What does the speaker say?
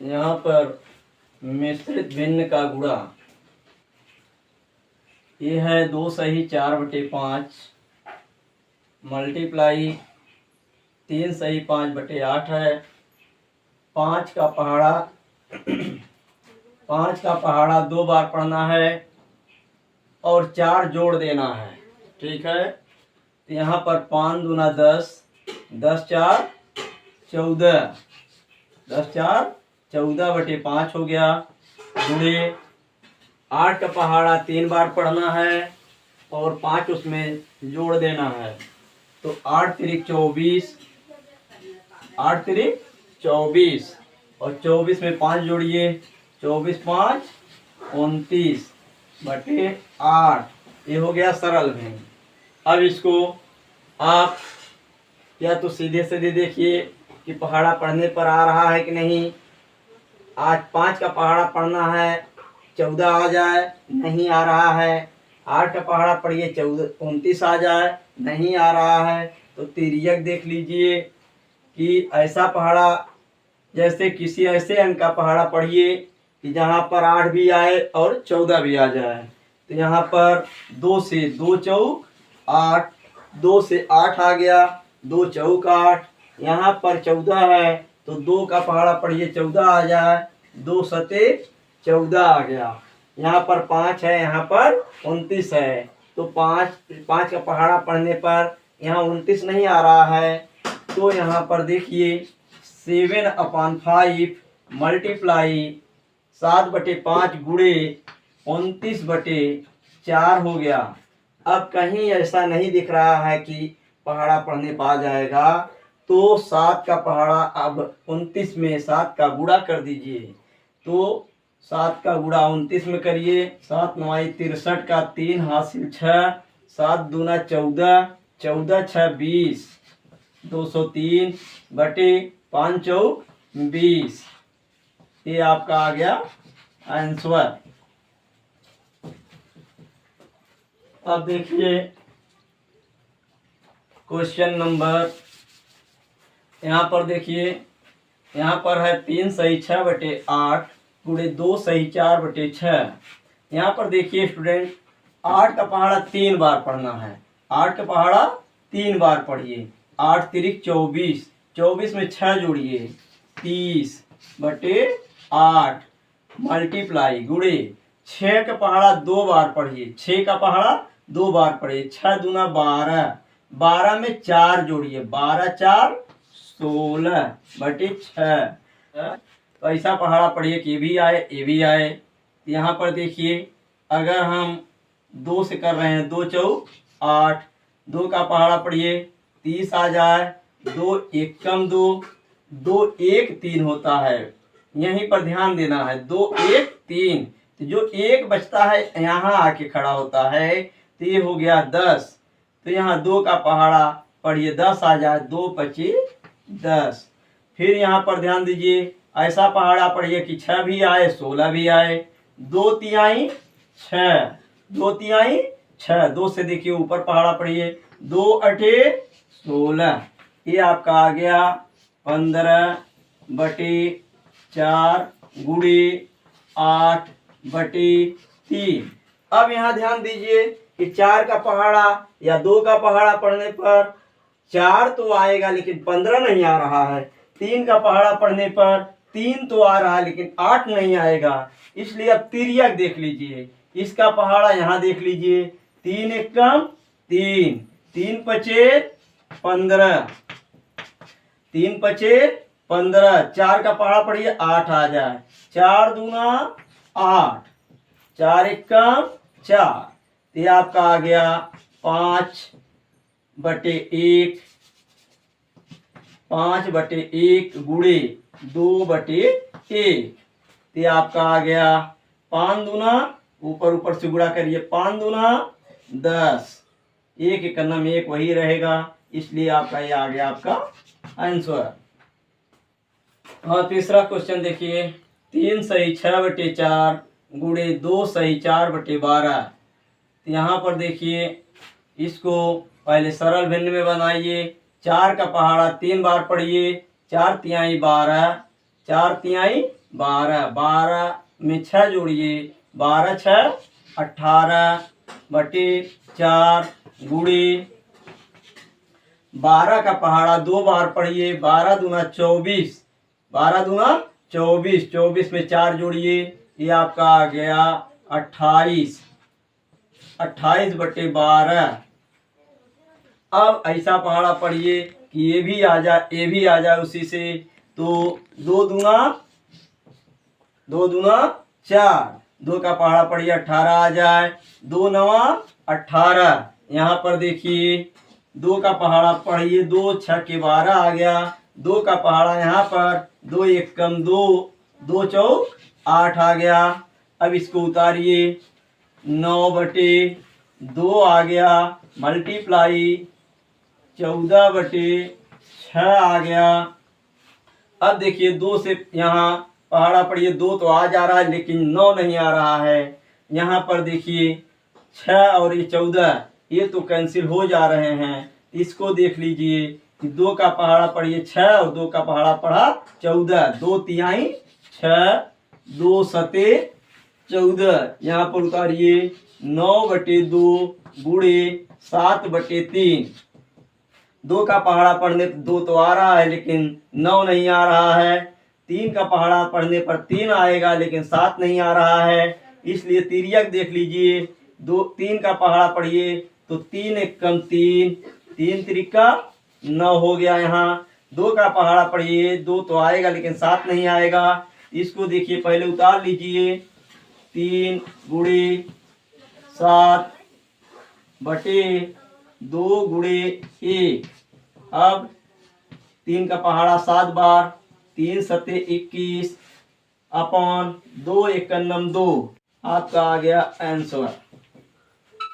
यहाँ पर मिश्रित भिन्न का गुणा, ये है 2 सही 4/5 मल्टीप्लाई 3 सही 5/8 है। 5 का पहाड़ा 5 का पहाड़ा 2 बार पढ़ना है और 4 जोड़ देना है। ठीक है, तो यहाँ पर 5 दूना 10, 10 4 14, 10 4 14/5 हो गया। गुणे 8 का पहाड़ा 3 बार पढ़ना है और 5 उसमें जोड़ देना है। तो 8 तिरिक 24, 8 तिरिक 24 और 24 में 5 जोड़िए, 24 5 29/8। ये हो गया सरल भिन्न। अब इसको आप या तो सीधे सीधे देखिए कि पहाड़ा पढ़ने पर आ रहा है कि नहीं। आज 5 का पहाड़ा पढ़ना है, 14 आ जाए, नहीं आ रहा है। 8 का पहाड़ा पढ़िए, 29 आ जाए, नहीं आ रहा है। तो तिर्यक देख लीजिए कि ऐसा पहाड़ा, जैसे किसी ऐसे अंक का पहाड़ा पढ़िए कि जहाँ पर 8 भी आए और 14 भी आ जाए। तो यहाँ पर 2 से 2 चौक 8, 2 से 8 आ गया, 2 चौक 8। यहाँ पर 14 है तो 2 का पहाड़ा पढ़िए, 14 आ जाए, 2 सते 14 आ गया। यहाँ पर 5 है, यहाँ पर 29 है। तो 5 का पहाड़ा पढ़ने पर यहाँ 29 नहीं आ रहा है। तो यहाँ पर देखिए 7/5 मल्टीप्लाई 7/5 गुणे 29/4 हो गया। अब कहीं ऐसा नहीं दिख रहा है कि पहाड़ा पढ़ने पर आ जाएगा। तो 7 का पहाड़ा अब 29 में 7 का गुणा कर दीजिए। तो 7 का गुणा 29 में करिए, 7 9 63 का 3 हासिल 6, 7 दूना 14, 14 6 20, 203/5 चौक 20। ये आपका आ गया आंसर। अब देखिए क्वेश्चन नंबर, यहाँ पर देखिए, यहाँ पर है 3 सही 6/8 गुणे 2 सही 4/6। यहाँ पर देखिए स्टूडेंट, 8 का पहाड़ा 3 बार पढ़ना है। 8 का पहाड़ा 3 बार पढ़िए। 8 तिरिक 24, 24 में 6 जोड़िए, 30/8 मल्टीप्लाई गुणे 6 का पहाड़ा 2 बार पढ़िए। 6 का पहाड़ा 2 बार पढ़िए, 6 दूना 12, 12 में 4 जोड़िए, 12 4 16/6। तो ऐसा पहाड़ा पढ़िए कि ये भी आए, ये भी आए। यहाँ पर देखिए, अगर हम 2 से कर रहे हैं, 2 चौक 8, 2 का पहाड़ा पढ़िए, 30 आ जाए, 2 1 कम 2, 2 1 3 होता है। यहीं पर ध्यान देना है, 2 1 3। तो जो 1 बचता है यहाँ आके खड़ा होता है, तो ये हो गया 10। तो यहाँ 2 का पहाड़ा पढ़िए, 10 आ जाए, 2 25 10। फिर यहाँ पर ध्यान दीजिए, ऐसा पहाड़ा पढ़िए कि 6 भी आए, 16 भी आए, 2 तिहाई 6, 2 तिहाई 6। 2 से देखिए ऊपर पहाड़ा पढ़िए, 2 8 16। ये आपका आ गया 15/4 गुणे 8/3। अब यहाँ ध्यान दीजिए कि 4 का पहाड़ा या 2 का पहाड़ा पढ़ने पर 4 तो आएगा लेकिन 15 नहीं आ रहा है। 3 का पहाड़ा पढ़ने पर 3 तो आ रहा है लेकिन 8 नहीं आएगा। इसलिए अब तिर्यक देख लीजिए, इसका पहाड़ा यहाँ देख लीजिए, 3 1 कम 3, 3 5 15, 3 5 15। 4 का पहाड़ा पढ़िए, 8 आ जाए, 4 दूना 8, 4 1 कम 4। ये आपका आ गया 5/1, 5/1 गुणे 2/1। ये आपका आ गया 5 दूना, ऊपर ऊपर से गुणा करिए, 5 दूना 10, 1 एक अन्ना में 1 वही रहेगा। इसलिए आपका ये आ गया आपका आंसर। और तीसरा क्वेश्चन देखिए, 3 सही 6/4 गुणे 2 सही 4/12। यहाँ पर देखिए, इसको पहले सरल भिन्न में बनाइए। 4 का पहाड़ा 3 बार पढ़िए, 4 तिहाई 12, 4 तिहाई 12, 12 में 6 जोड़िए, 12 6 18 बटे 4 गुणे 12 का पहाड़ा 2 बार पढ़िए, 12 दूना 24, 12 दूना 24, 24 में 4 जोड़िए, ये आपका आ गया 28, 28 बटे 12। अब ऐसा पहाड़ा पढ़िए कि ये भी आ जाए, ये भी आ जाए उसी से, तो 2 दूना 4, 2 का पहाड़ा पढ़िए 18 आ जाए, 2 नवा 18। यहाँ पर देखिए 2 का पहाड़ा पढ़िए, 2 6 के 12 आ गया, 2 का पहाड़ा यहाँ पर 2 1 कम 2, 2 चौक 8 आ गया। अब इसको उतारिए, 9 बटे 2 आ गया, मल्टीप्लाई 14 बटे 6 आ गया। अब देखिए 2 से यहाँ पहाड़ा पढ़िए, 2 तो आ जा रहा है लेकिन 9 नहीं आ रहा है। यहाँ पर देखिए 6 और ये 14 ये तो कैंसिल हो जा रहे हैं। इसको देख लीजिए कि 2 का पहाड़ा पढ़िए 6 और 2 का पहाड़ा पढ़ा 14, 2 तिहाई 6, 2 सते 14। यहाँ पर उतारिए 9 बटे 2 गुणे 7 बटे 3। 2 का पहाड़ा पढ़ने 2 तो आ रहा है लेकिन 9 नहीं आ रहा है। 3 का पहाड़ा पढ़ने पर 3 आएगा लेकिन 7 नहीं आ रहा है। इसलिए तिर्यक देख लीजिए, 3 का पहाड़ा पढ़िए तो 3 1 कम 3, 3 त्रिका 9 हो गया। यहाँ 2 का पहाड़ा पढ़िए, 2 तो आएगा लेकिन 7 नहीं आएगा। इसको देखिए पहले उतार लीजिए, 3 गुणे 7 बटे 2 गुणे 1। अब 3 का पहाड़ा 7 बार, 3 सते 21 अपॉन 2 1 2, आपका आ गया आंसर।